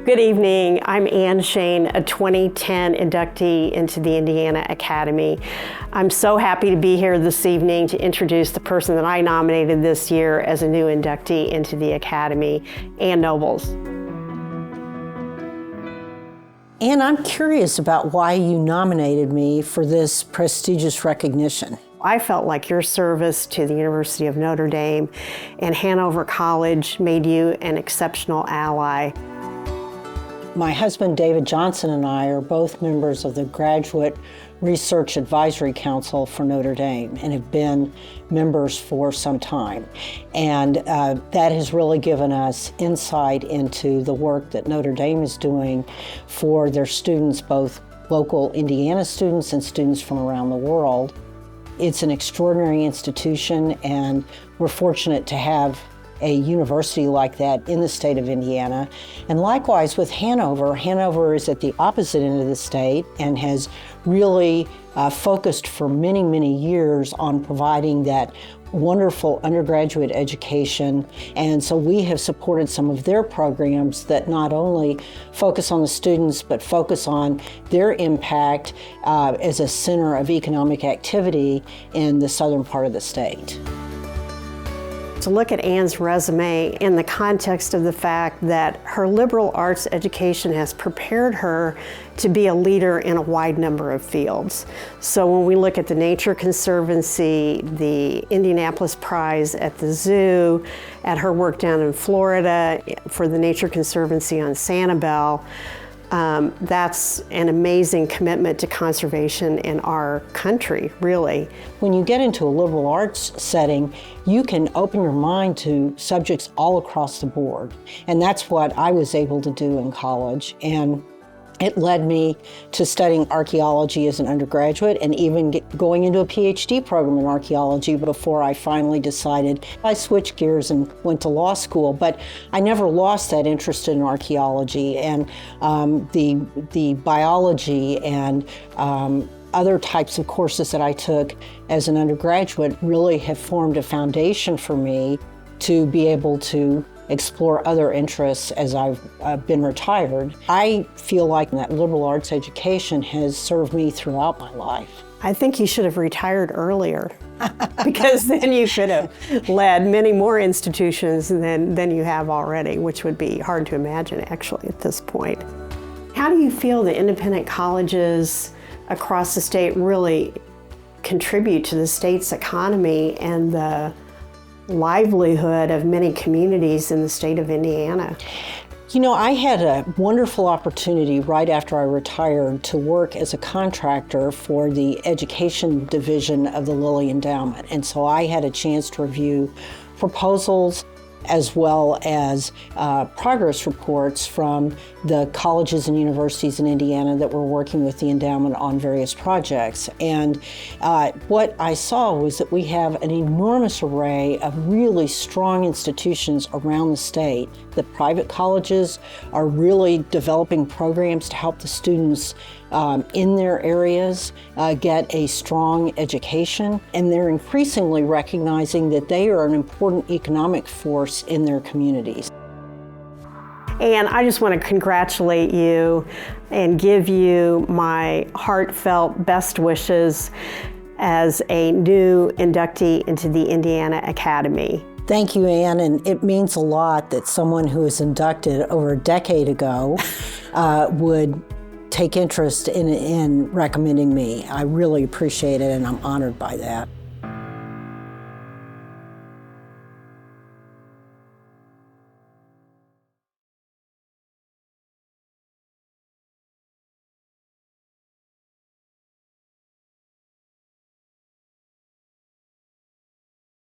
Good evening. I'm Ann Shane, a 2010 inductee into the Indiana Academy. I'm so happy to be here this evening to introduce the person that I nominated this year as a new inductee into the Academy, Ann Nobles. Ann, I'm curious about why you nominated me for this prestigious recognition. I felt like your service to the University of Notre Dame and Hanover College made you an exceptional ally. My husband, David Johnson, and I are both members of the Graduate Research Advisory Council for Notre Dame and have been members for some time. And that has really given us insight into the work that Notre Dame is doing for their students, both local Indiana students and students from around the world. It's an extraordinary institution, and we're fortunate to have a university like that in the state of Indiana. And likewise with Hanover. Hanover is at the opposite end of the state and has really focused for many, many years on providing that wonderful undergraduate education. And so we have supported some of their programs that not only focus on the students, but focus on their impact as a center of economic activity in the southern part of the state. To look at Ann's resume in the context of the fact that her liberal arts education has prepared her to be a leader in a wide number of fields. So when we look at the Nature Conservancy, the Indianapolis Prize at the zoo, at her work down in Florida for the Nature Conservancy on Sanibel, that's an amazing commitment to conservation in our country, really. When you get into a liberal arts setting, you can open your mind to subjects all across the board. And that's what I was able to do in college. And it led me to studying archaeology as an undergraduate and even going into a PhD program in archaeology before I finally decided I switched gears and went to law school. But I never lost that interest in archaeology and the biology and other types of courses that I took as an undergraduate really have formed a foundation for me to be able to explore other interests as I've been retired. I feel like that liberal arts education has served me throughout my life. I think you should have retired earlier because then you could have led many more institutions than you have already, which would be hard to imagine actually at this point. How do you feel the independent colleges across the state really contribute to the state's economy and the livelihood of many communities in the state of Indiana? You know, I had a wonderful opportunity right after I retired to work as a contractor for the education division of the Lilly Endowment. And so I had a chance to review proposals as well as progress reports from the colleges and universities in Indiana that were working with the endowment on various projects. And what I saw was that we have an enormous array of really strong institutions around the state. The private colleges are really developing programs to help the students in their areas get a strong education, and they're increasingly recognizing that they are an important economic force in their communities. And I just want to congratulate you and give you my heartfelt best wishes as a new inductee into the Indiana Academy. Thank you, Ann, and it means a lot that someone who was inducted over a decade ago would take interest in recommending me. I really appreciate it, and I'm honored by that.